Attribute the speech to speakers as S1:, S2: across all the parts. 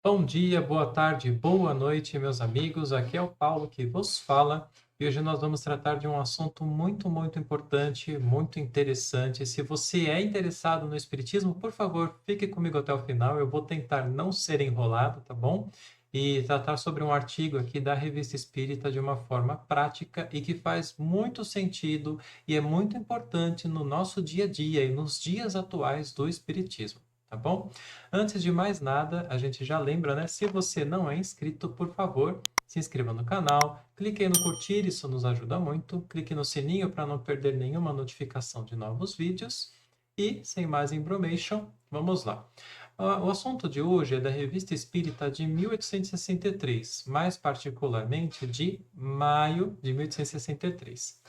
S1: Bom dia, boa tarde, boa noite, meus amigos. Aqui é o Paulo que vos fala e hoje nós vamos tratar de um assunto muito importante, muito interessante. Se você é interessado no Espiritismo, por favor, fique comigo até o final. Eu vou tentar não ser enrolado, tá bom? E tratar sobre um artigo aqui da Revista Espírita de uma forma prática e que faz muito sentido e é muito importante no nosso dia a dia e nos dias atuais do Espiritismo. Tá bom? Antes de mais nada, a gente já lembra, né? Se você não é inscrito, por favor, se inscreva no canal, clique aí no curtir, isso nos ajuda muito. Clique no sininho para não perder nenhuma notificação de novos vídeos. E, sem mais embromation, vamos lá. O assunto de hoje é da Revista Espírita de 1863, mais particularmente de maio de 1863.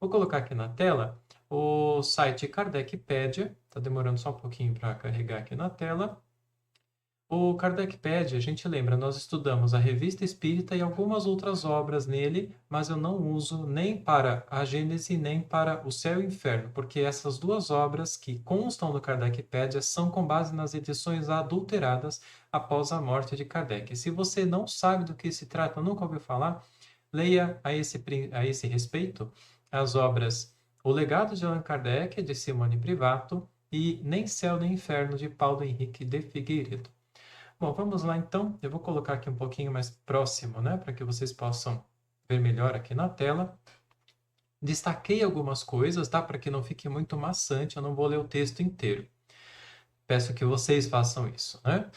S1: Vou colocar aqui na tela o site Kardecpedia, está demorando só um pouquinho para carregar aqui na tela. O Kardecpedia, a gente lembra, nós estudamos a Revista Espírita e algumas outras obras nele, mas eu não uso nem para a Gênese nem para o Céu e o Inferno, porque essas duas obras que constam no Kardecpedia são com base nas edições adulteradas após a morte de Kardec. Se você não sabe do que se trata, nunca ouviu falar, leia a esse respeito as obras O Legado de Allan Kardec, de Simone Privato, e Nem Céu nem Inferno, de Paulo Henrique de Figueiredo. Bom, vamos lá então. Eu vou colocar aqui um pouquinho mais próximo, né, para que vocês possam ver melhor aqui na tela. Destaquei algumas coisas, tá? Para que não fique muito maçante, eu não vou ler o texto inteiro. Peço que vocês façam isso, né?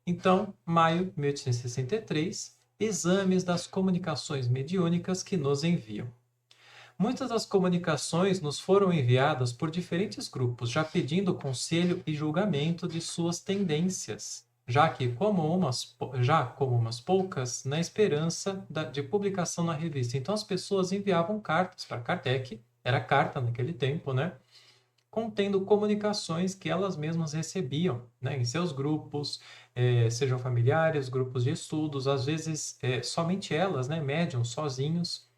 S1: Então, maio de 1863, exames das comunicações mediúnicas que nos enviam. Muitas das comunicações nos foram enviadas por diferentes grupos, já pedindo conselho e julgamento de suas tendências, já como umas poucas, na esperança de publicação na revista. Então, as pessoas enviavam cartas para Kardec, era carta naquele tempo, né? Contendo comunicações que elas mesmas recebiam, né, em seus grupos, sejam familiares, grupos de estudos, às vezes somente elas, né, médiums, sozinhos,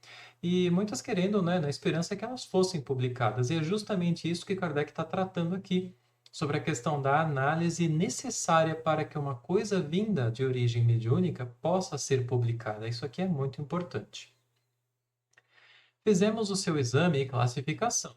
S1: e muitas querendo, né, na esperança que elas fossem publicadas. E é justamente isso que Kardec está tratando aqui, sobre a questão da análise necessária para que uma coisa vinda de origem mediúnica possa ser publicada. Isso aqui é muito importante. Fizemos o seu exame e classificação.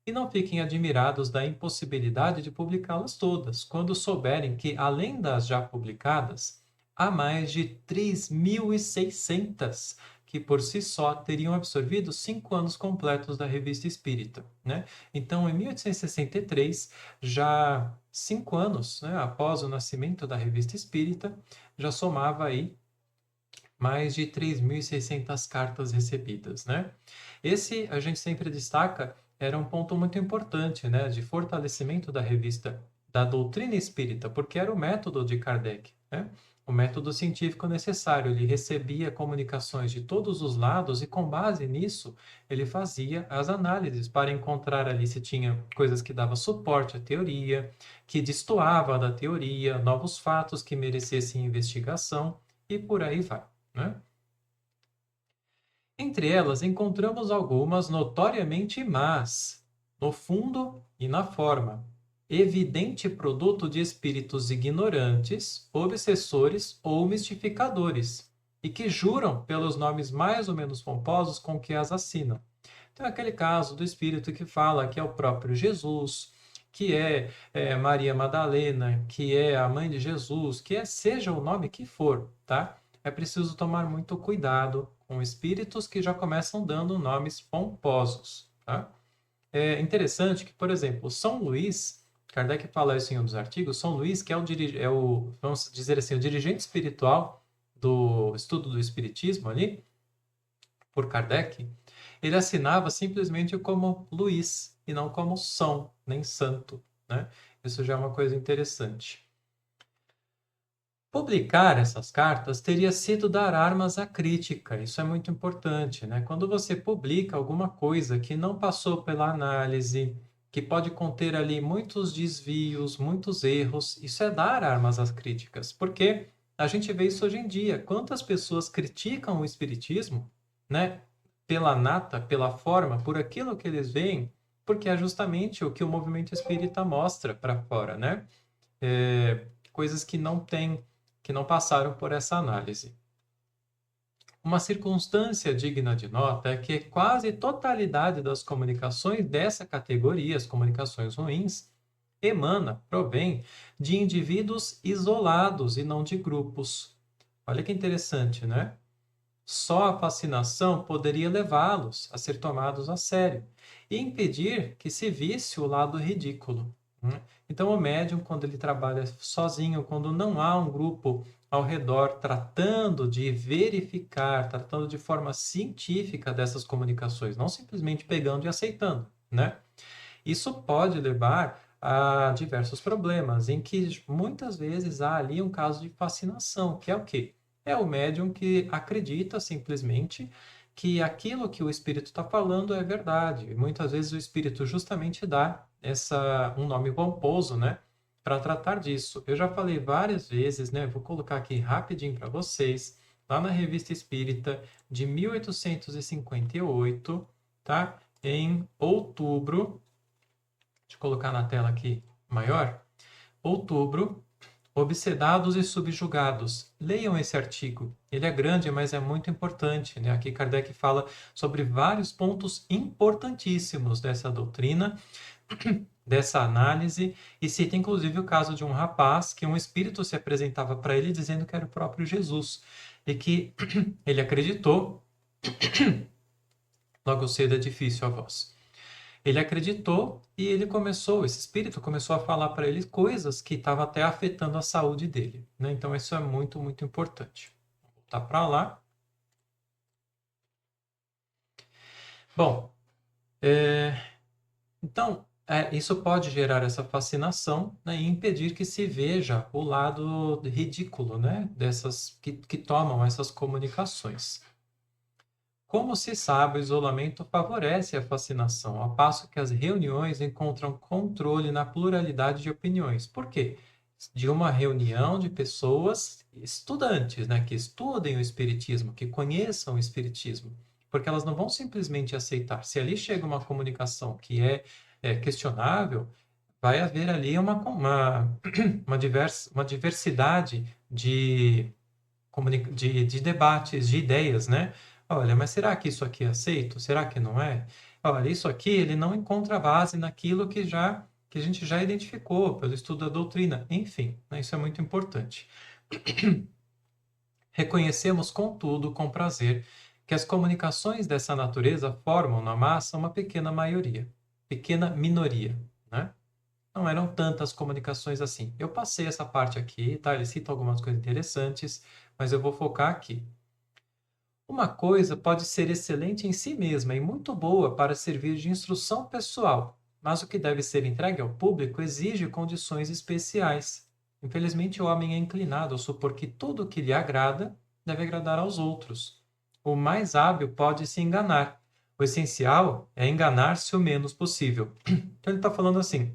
S1: E não fiquem admirados da impossibilidade de publicá-las todas, quando souberem que, além das já publicadas, há mais de 3.600 que por si só teriam absorvido 5 anos completos da Revista Espírita, né? Então, em 1863, já 5 anos, né, após o nascimento da Revista Espírita, já somava aí mais de 3.600 cartas recebidas, né? Esse, a gente sempre destaca, era um ponto muito importante, né, de fortalecimento da revista, da doutrina espírita, porque era o método de Kardec, né? O método científico necessário. Ele recebia comunicações de todos os lados e, com base nisso, ele fazia as análises para encontrar ali se tinha coisas que davam suporte à teoria, que destoava da teoria, novos fatos que merecessem investigação e por aí vai, né? Entre elas, encontramos algumas notoriamente más, no fundo e na forma, evidente produto de espíritos ignorantes, obsessores ou mistificadores, e que juram pelos nomes mais ou menos pomposos com que as assinam. Então, é aquele caso do espírito que fala que é o próprio Jesus, que é Maria Madalena, que é a mãe de Jesus, que seja o nome que for, tá? É preciso tomar muito cuidado com espíritos que já começam dando nomes pomposos, tá? É interessante que, por exemplo, São Luís, Kardec fala isso em um dos artigos, São Luís, que vamos dizer assim, o dirigente espiritual do estudo do espiritismo ali, por Kardec, ele assinava simplesmente como Luís e não como São, nem Santo, né? Isso já é uma coisa interessante. Publicar essas cartas teria sido dar armas à crítica, isso é muito importante, né? Quando você publica alguma coisa que não passou pela análise, que pode conter ali muitos desvios, muitos erros, isso é dar armas às críticas, porque a gente vê isso hoje em dia. Quantas pessoas criticam o espiritismo, né? Pela nata, pela forma, por aquilo que eles veem, porque é justamente o que o movimento espírita mostra para fora, né? Coisas que não têm que não passaram por essa análise. Uma circunstância digna de nota é que quase totalidade das comunicações dessa categoria, as comunicações ruins, provém de indivíduos isolados e não de grupos. Olha que interessante, né? Só a fascinação poderia levá-los a ser tomados a sério e impedir que se visse o lado ridículo, né? Então, o médium, quando ele trabalha sozinho, quando não há um grupo ao redor tratando de verificar, tratando de forma científica dessas comunicações, não simplesmente pegando e aceitando, né? Isso pode levar a diversos problemas, em que muitas vezes há ali um caso de fascinação, que é o quê? É o médium que acredita simplesmente que aquilo que o espírito está falando é verdade. E muitas vezes o espírito justamente dá um nome pomposo, né, para tratar disso. Eu já falei várias vezes, né, vou colocar aqui rapidinho para vocês, lá na Revista Espírita de 1858, tá? Em outubro, deixa eu colocar na tela aqui maior, outubro, obsedados e subjugados. Leiam esse artigo. Ele é grande, mas é muito importante, né? Aqui Kardec fala sobre vários pontos importantíssimos dessa doutrina, dessa análise, e cita inclusive o caso de um rapaz que um espírito se apresentava para ele dizendo que era o próprio Jesus e que ele acreditou. Logo cedo é difícil a voz. Ele acreditou e esse espírito começou a falar para ele coisas que estavam até afetando a saúde dele, né? Então, isso é muito, muito importante. Vou voltar para lá. Bom, então, isso pode gerar essa fascinação, né, e impedir que se veja o lado ridículo, né, dessas que tomam essas comunicações. Como se sabe, o isolamento favorece a fascinação, ao passo que as reuniões encontram controle na pluralidade de opiniões. Por quê? De uma reunião de pessoas estudantes, né, que estudem o espiritismo, que conheçam o espiritismo, porque elas não vão simplesmente aceitar. Se ali chega uma comunicação que é questionável, vai haver ali uma diversidade de debates, de ideias, né? Olha, mas será que isso aqui é aceito? Será que não é? Olha, isso aqui ele não encontra base naquilo que a gente já identificou pelo estudo da doutrina. Enfim, né, isso é muito importante. Reconhecemos, contudo, com prazer, que as comunicações dessa natureza formam na massa uma pequena minoria, né? Não eram tantas comunicações assim. Eu passei essa parte aqui, tá? Ele cita algumas coisas interessantes, mas eu vou focar aqui. Uma coisa pode ser excelente em si mesma e muito boa para servir de instrução pessoal, mas o que deve ser entregue ao público exige condições especiais. Infelizmente, o homem é inclinado a supor que tudo o que lhe agrada deve agradar aos outros. O mais hábil pode se enganar. O essencial é enganar-se o menos possível. Então, ele está falando assim: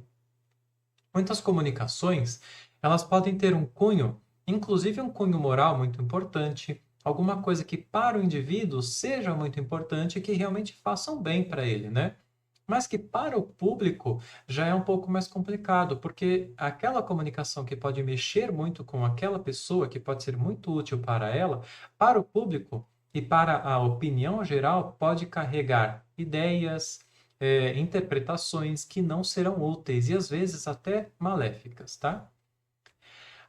S1: muitas comunicações, elas podem ter um cunho, inclusive um cunho moral muito importante, alguma coisa que para o indivíduo seja muito importante e que realmente faça um bem para ele, né? Mas que para o público já é um pouco mais complicado, porque aquela comunicação que pode mexer muito com aquela pessoa, que pode ser muito útil para ela, para o público e para a opinião geral, pode carregar ideias, interpretações que não serão úteis e às vezes até maléficas, tá?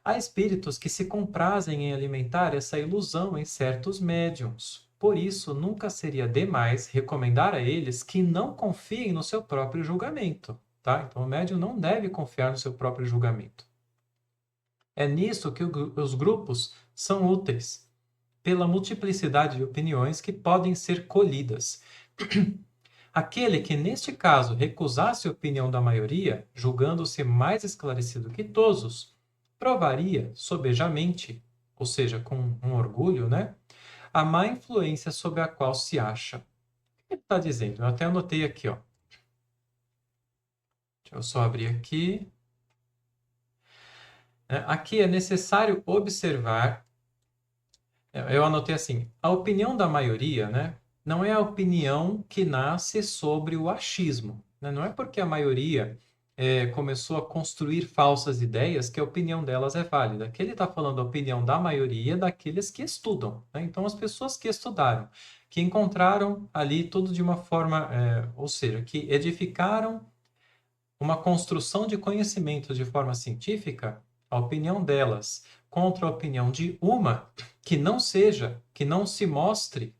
S1: Há espíritos que se comprazem em alimentar essa ilusão em certos médiums. Por isso, nunca seria demais recomendar a eles que não confiem no seu próprio julgamento, tá? Então, o médium não deve confiar no seu próprio julgamento. É nisso que os grupos são úteis, pela multiplicidade de opiniões que podem ser colhidas. Aquele que, neste caso, recusasse a opinião da maioria, julgando-se mais esclarecido que todos, provaria sobejamente, ou seja, com um orgulho, né, a má influência sob a qual se acha. O que ele está dizendo? Eu até anotei aqui, ó. Deixa eu só abrir aqui. Aqui é necessário observar. Eu anotei assim: a opinião da maioria, né, não é a opinião que nasce sobre o achismo, né? Não é porque a maioria começou a construir falsas ideias que a opinião delas é válida. Aqui ele está falando a opinião da maioria daqueles que estudam, né? Então, as pessoas que estudaram, que encontraram ali tudo de uma forma, ou seja, que edificaram uma construção de conhecimento de forma científica, a opinião delas contra a opinião de uma que não seja, que não se mostre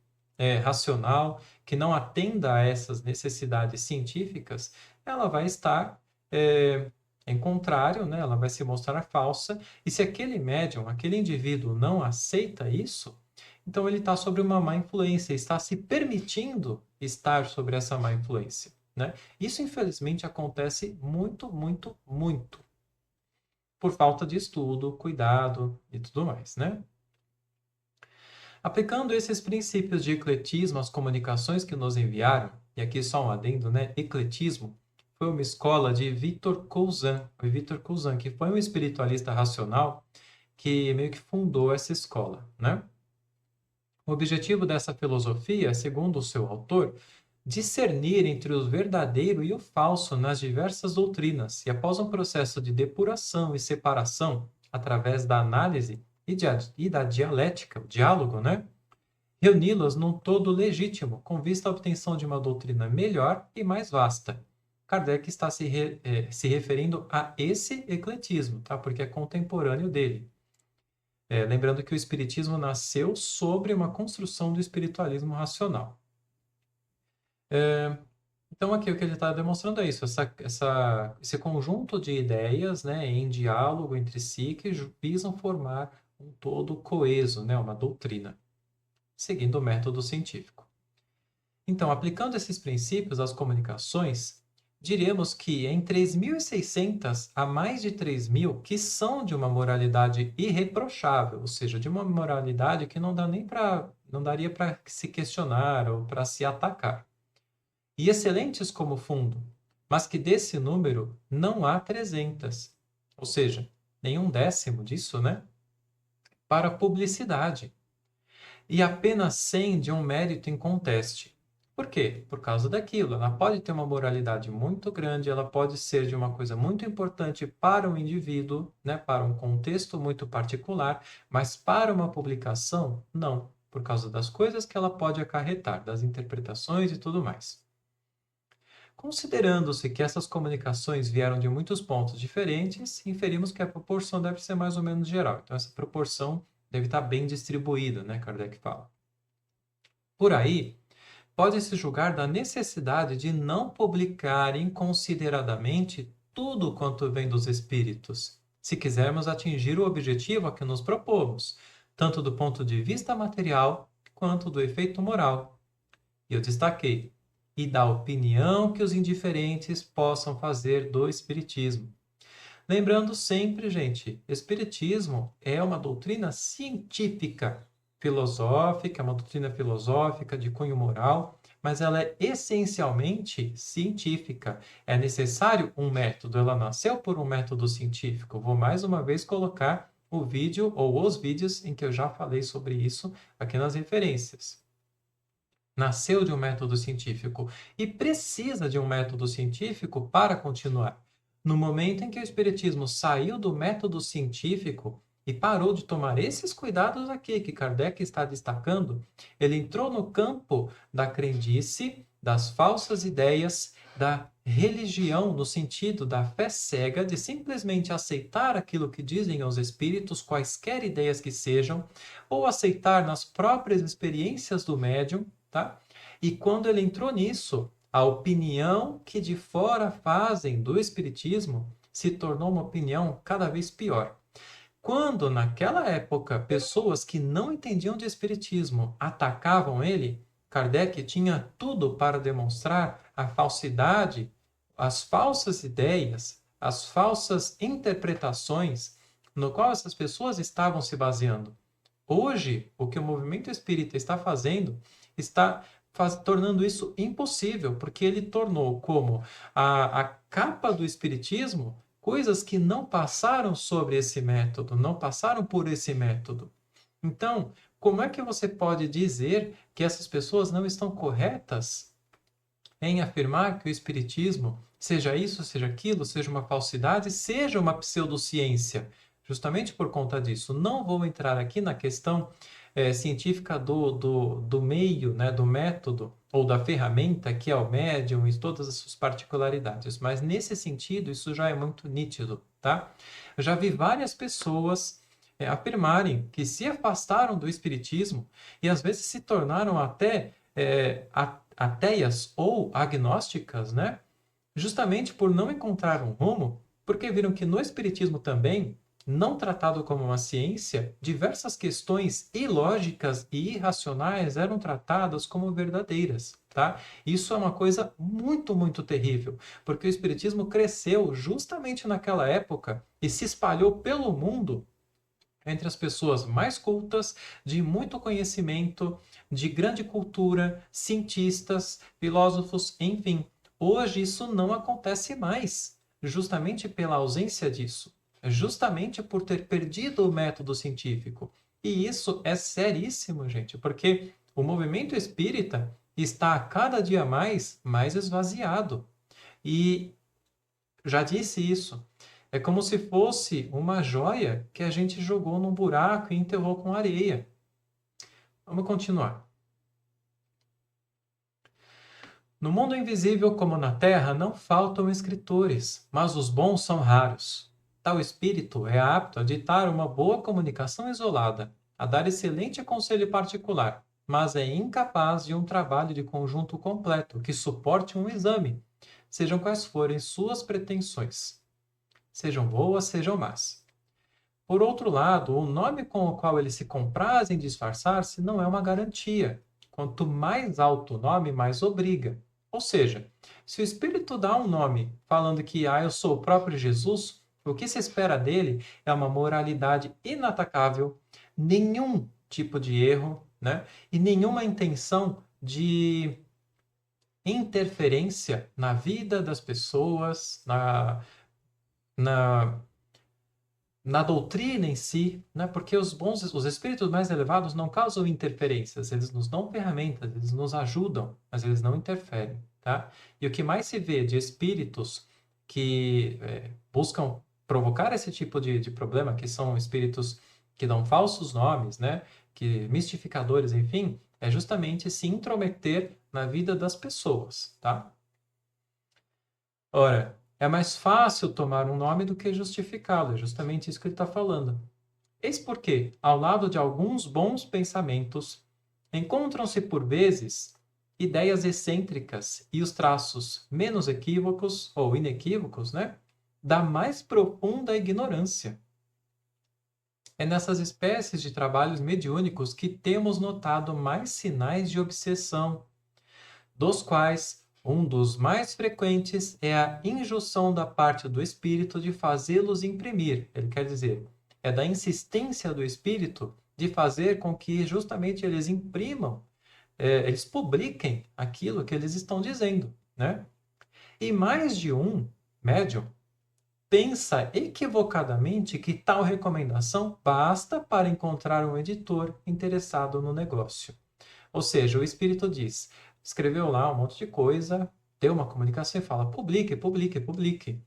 S1: racional, que não atenda a essas necessidades científicas, ela vai estar em contrário, né? Ela vai se mostrar falsa. E se aquele médium, aquele indivíduo não aceita isso, então ele está sobre uma má influência, está se permitindo estar sobre essa má influência, né? Isso, infelizmente, acontece muito, muito, muito por falta de estudo, cuidado e tudo mais, né? Aplicando esses princípios de ecletismo às comunicações que nos enviaram, e aqui só um adendo, né? Ecletismo foi uma escola de Victor Cousin, que foi um espiritualista racional que meio que fundou essa escola, né? O objetivo dessa filosofia, segundo o seu autor, discernir entre o verdadeiro e o falso nas diversas doutrinas, e após um processo de depuração e separação, através da análise e da dialética, o diálogo, né? Reuni-las num todo legítimo, com vista à obtenção de uma doutrina melhor e mais vasta. Kardec está se referindo a esse ecletismo, tá? Porque é contemporâneo dele. Lembrando que o Espiritismo nasceu sobre uma construção do espiritualismo racional. Então, aqui o que ele está demonstrando é isso, esse conjunto de ideias, né, em diálogo entre si, que visam formar um todo coeso, né, uma doutrina, seguindo o método científico. Então, aplicando esses princípios às comunicações, diremos que em 3.600 a mais de 3.000 que são de uma moralidade irreprochável, ou seja, de uma moralidade que não daria para se questionar ou para se atacar. E excelentes como fundo, mas que desse número não há 300, ou seja, nenhum décimo disso, né? Para publicidade. E apenas 100 de um mérito inconteste. Por quê? Por causa daquilo. Ela pode ter uma moralidade muito grande, ela pode ser de uma coisa muito importante para um indivíduo, né, para um contexto muito particular, mas para uma publicação, não, por causa das coisas que ela pode acarretar, das interpretações e tudo mais. Considerando-se que essas comunicações vieram de muitos pontos diferentes, inferimos que a proporção deve ser mais ou menos geral. Então, essa proporção deve estar bem distribuída, né? Kardec fala. Por aí, pode-se julgar da necessidade de não publicar inconsideradamente tudo quanto vem dos espíritos, se quisermos atingir o objetivo a que nos propomos, tanto do ponto de vista material quanto do efeito moral. E eu destaquei, e da opinião que os indiferentes possam fazer do Espiritismo. Lembrando sempre, gente, Espiritismo é uma doutrina científica, filosófica, uma doutrina filosófica de cunho moral, mas ela é essencialmente científica. É necessário um método, ela nasceu por um método científico. Vou mais uma vez colocar o vídeo ou os vídeos em que eu já falei sobre isso aqui nas referências. Nasceu de um método científico e precisa de um método científico para continuar. No momento em que o Espiritismo saiu do método científico e parou de tomar esses cuidados aqui que Kardec está destacando, ele entrou no campo da crendice, das falsas ideias, da religião, no sentido da fé cega, de simplesmente aceitar aquilo que dizem os espíritos, quaisquer ideias que sejam, ou aceitar nas próprias experiências do médium, tá? E quando ele entrou nisso, a opinião que de fora fazem do Espiritismo se tornou uma opinião cada vez pior. Quando, naquela época, pessoas que não entendiam de Espiritismo atacavam ele, Kardec tinha tudo para demonstrar a falsidade, as falsas ideias, as falsas interpretações no qual essas pessoas estavam se baseando. Hoje, o que o movimento espírita está fazendo está tornando isso impossível, porque ele tornou como a capa do espiritismo coisas que não passaram sobre esse método, não passaram por esse método. Então, como é que você pode dizer que essas pessoas não estão corretas em afirmar que o espiritismo seja isso, seja aquilo, seja uma falsidade, seja uma pseudociência. Justamente por conta disso. Não vou entrar aqui na questão científica do meio, né, do método ou da ferramenta que é o médium e todas as suas particularidades. Mas nesse sentido, isso já é muito nítido, tá? Eu já vi várias pessoas afirmarem que se afastaram do espiritismo e às vezes se tornaram até ateias ou agnósticas, né? Justamente por não encontrar um rumo, porque viram que no espiritismo também, não tratado como uma ciência, diversas questões ilógicas e irracionais eram tratadas como verdadeiras, tá? Isso é uma coisa muito, muito terrível, porque o espiritismo cresceu justamente naquela época e se espalhou pelo mundo entre as pessoas mais cultas, de muito conhecimento, de grande cultura, cientistas, filósofos, enfim. Hoje isso não acontece mais, justamente pela ausência disso, justamente por ter perdido o método científico. E isso é seríssimo, gente, porque o movimento espírita está a cada dia mais esvaziado. E já disse isso. É como se fosse uma joia que a gente jogou num buraco e enterrou com areia. Vamos continuar. No mundo invisível como na terra não faltam escritores, mas os bons são raros. Tal espírito é apto a ditar uma boa comunicação isolada, a dar excelente conselho particular, mas é incapaz de um trabalho de conjunto completo que suporte um exame, sejam quais forem suas pretensões. Sejam boas, sejam más. Por outro lado, o nome com o qual eles se comprazem disfarçar-se não é uma garantia. Quanto mais alto o nome, mais obriga. Ou seja, se o Espírito dá um nome falando que eu sou o próprio Jesus, o que se espera dele é uma moralidade inatacável, nenhum tipo de erro, né? E nenhuma intenção de interferência na vida das pessoas, na na doutrina em si, né? Porque os espíritos mais elevados não causam interferências, eles nos dão ferramentas, eles nos ajudam, mas eles não interferem, tá? E o que mais se vê de espíritos que buscam provocar esse tipo de problema, que são espíritos que dão falsos nomes, né? Que mistificadores, enfim, é justamente se intrometer na vida das pessoas, tá? Ora, é mais fácil tomar um nome do que justificá-lo, é justamente isso que ele está falando. Eis porque, ao lado de alguns bons pensamentos, encontram-se por vezes ideias excêntricas e os traços menos equívocos ou inequívocos, né, da mais profunda ignorância. É nessas espécies de trabalhos mediúnicos que temos notado mais sinais de obsessão, dos quais um dos mais frequentes é a injunção da parte do espírito de fazê-los imprimir. Ele quer dizer, é da insistência do espírito de fazer com que justamente eles imprimam, eles publiquem aquilo que eles estão dizendo, né? E mais de um médium pensa equivocadamente que tal recomendação basta para encontrar um editor interessado no negócio. Ou seja, o espírito diz, escreveu lá um monte de coisa, deu uma comunicação e fala, publique, publique, publique.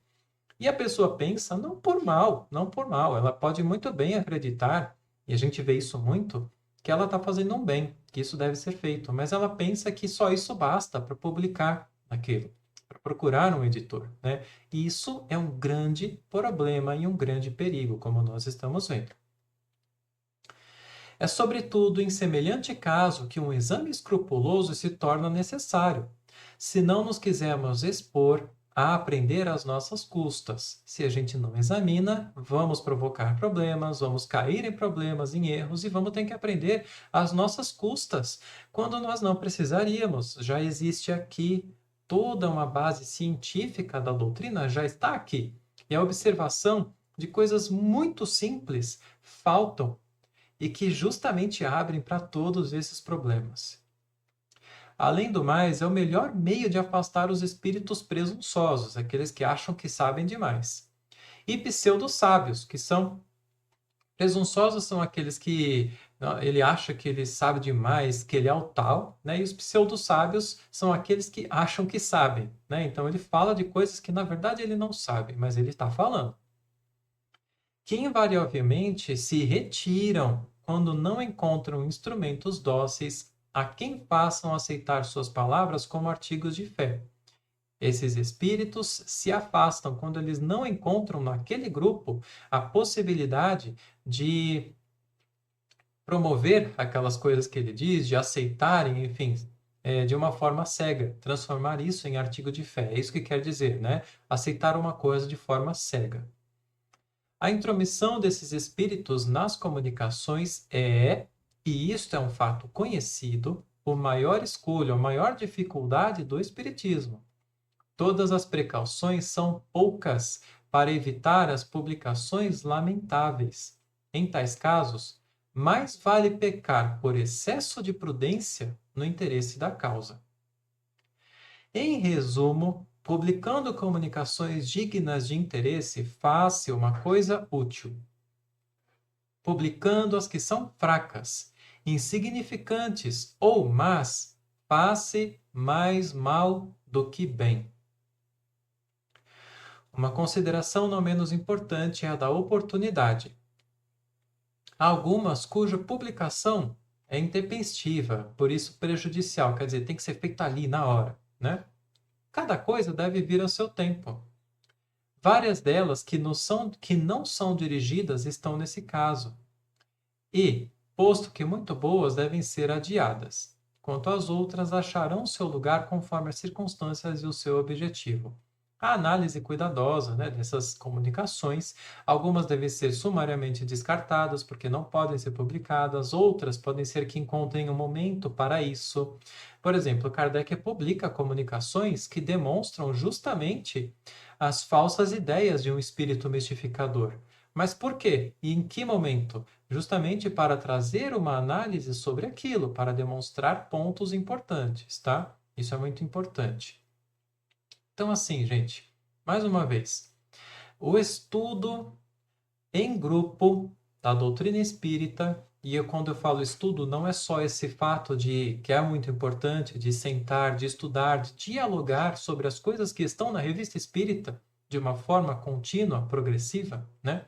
S1: E a pessoa pensa, não por mal, não por mal, ela pode muito bem acreditar, e a gente vê isso muito, que ela está fazendo um bem, que isso deve ser feito, mas ela pensa que só isso basta para publicar aquilo, para procurar um editor, né? E isso é um grande problema e um grande perigo, como nós estamos vendo. É sobretudo em semelhante caso que um exame escrupuloso se torna necessário, se não nos quisermos expor a aprender às nossas custas. Se a gente não examina, vamos provocar problemas, vamos cair em problemas, em erros e vamos ter que aprender às nossas custas, quando nós não precisaríamos. Já existe aqui toda uma base científica da doutrina, já está aqui. E a observação de coisas muito simples faltam e que justamente abrem para todos esses problemas. Além do mais, é o melhor meio de afastar os espíritos presunçosos, aqueles que acham que sabem demais, e pseudo-sábios, que são Presunçosos são aqueles que ele acha que ele sabe demais, que ele é o tal, né? E os pseudo-sábios são aqueles que acham que sabem, né? Então ele fala de coisas que na verdade ele não sabe, mas ele está falando. Que invariavelmente se retiram quando não encontram instrumentos dóceis a quem façam aceitar suas palavras como artigos de fé. Esses espíritos se afastam quando eles não encontram naquele grupo a possibilidade de promover aquelas coisas que ele diz, de aceitarem, enfim, de uma forma cega, transformar isso em artigo de fé. É isso que quer dizer, né? Aceitar uma coisa de forma cega. A intromissão desses espíritos nas comunicações e isto é um fato conhecido, o maior escolho, a maior dificuldade do espiritismo. Todas as precauções são poucas para evitar as publicações lamentáveis. Em tais casos, mais vale pecar por excesso de prudência no interesse da causa. Em resumo, publicando comunicações dignas de interesse, faz-se uma coisa útil. Publicando as que são fracas, insignificantes ou más, faz-se mais mal do que bem. Uma consideração não menos importante é a da oportunidade. Há algumas cuja publicação é intempestiva, por isso prejudicial, quer dizer, tem que ser feita ali, na hora, né? Cada coisa deve vir ao seu tempo. Várias delas que não são dirigidas estão nesse caso. E, posto que muito boas devem ser adiadas, quanto às outras acharão seu lugar conforme as circunstâncias e o seu objetivo. A análise cuidadosa, né, dessas comunicações, algumas devem ser sumariamente descartadas porque não podem ser publicadas, outras podem ser que encontrem um momento para isso. Por exemplo, Kardec publica comunicações que demonstram justamente as falsas ideias de um espírito mistificador. Mas por quê? E em que momento? Justamente para trazer uma análise sobre aquilo, para demonstrar pontos importantes, tá? Isso é muito importante. Então, assim, gente, mais uma vez, o estudo em grupo da doutrina espírita, e quando eu falo estudo, não é só esse fato de que é muito importante, de sentar, de estudar, de dialogar sobre as coisas que estão na revista espírita de uma forma contínua, progressiva, né?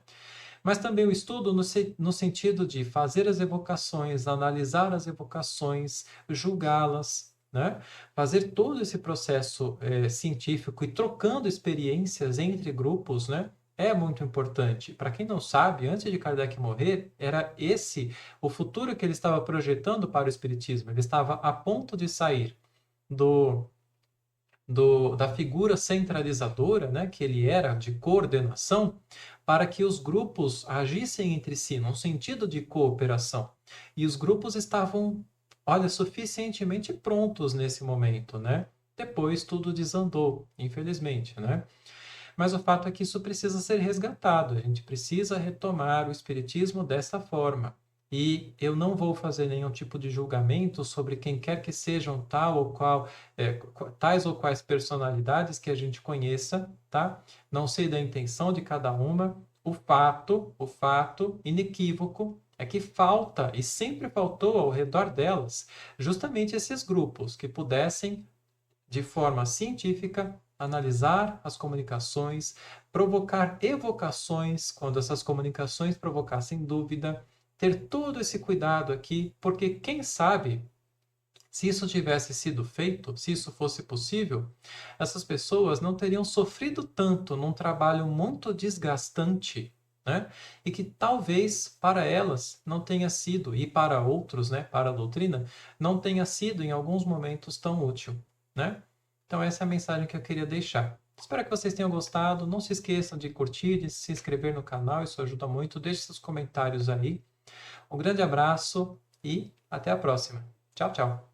S1: Mas também o estudo no sentido de fazer as evocações, analisar as evocações, julgá-las, né? Fazer todo esse processo científico e trocando experiências entre grupos, né? É muito importante. Para quem não sabe, antes de Kardec morrer, era esse o futuro que ele estava projetando para o Espiritismo. Ele estava a ponto de sair do da figura centralizadora, né, que ele era de coordenação, para que os grupos agissem entre si, num sentido de cooperação. E os grupos estavam, olha, suficientemente prontos nesse momento, né? Depois tudo desandou, infelizmente, né? Mas o fato é que isso precisa ser resgatado, a gente precisa retomar o espiritismo dessa forma. E eu não vou fazer nenhum tipo de julgamento sobre quem quer que sejam tal ou qual, tais ou quais personalidades que a gente conheça, tá? Não sei da intenção de cada uma. O fato inequívoco é que falta, e sempre faltou ao redor delas, justamente esses grupos que pudessem de forma científica, analisar as comunicações, provocar evocações quando essas comunicações provocassem dúvida, ter todo esse cuidado aqui, porque quem sabe se isso tivesse sido feito, se isso fosse possível, essas pessoas não teriam sofrido tanto num trabalho muito desgastante, né? E que talvez para elas não tenha sido, e para outros, né, para a doutrina, não tenha sido em alguns momentos tão útil, né? Então essa é a mensagem que eu queria deixar. Espero que vocês tenham gostado. Não se esqueçam de curtir, de se inscrever no canal, isso ajuda muito. Deixe seus comentários aí. Um grande abraço e até a próxima. Tchau, tchau.